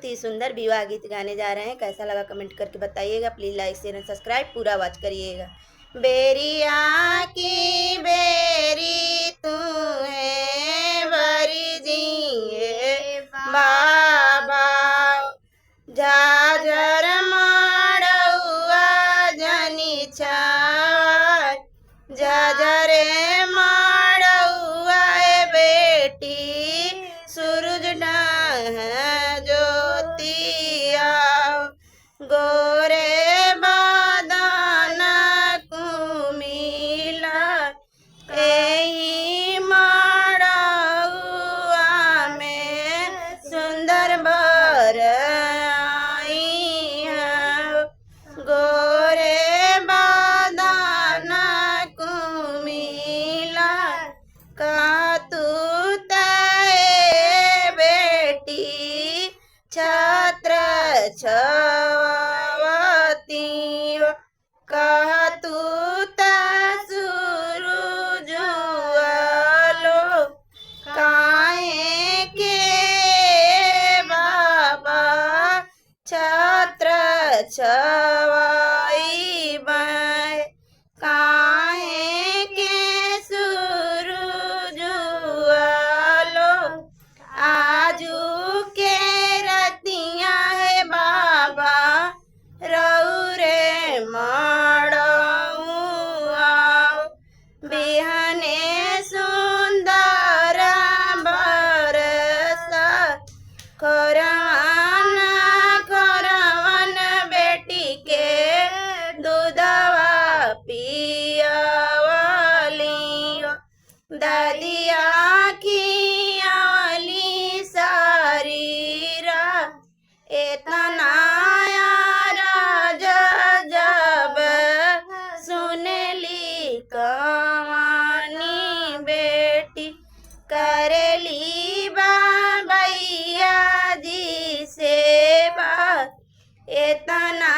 ही सुंदर विवाह गीत गाने जा रहे हैं। कैसा लगा कमेंट करके बताइएगा। Please like share and subscribe पूरा वॉच करिएगा। बेरिया की बेरी तू है बरी जिए बाबा झाझर माड़ुआ जनी छाय झाझरे माड़ुआ बेटी सूरज डाह ज्योतिया गोरे बादन कुमिला एही माड़ुआ में सुंदर बर आई है गोरे बादन कुमिला का तू बेटी छात्र छवती कह तू सूरज लो काहे के बाबा छात्र छवाई बाय काहे के सूरज लो आजू के रतिया है बाबा रौरे माड़ऊ बिहने सुंदर बरसा करवन करवन बेटी के दूधवा पियवली ददिया खियवली शरीरा इतना जब सुनली कवानी बेटी करेली बाबैया जी से बात इतना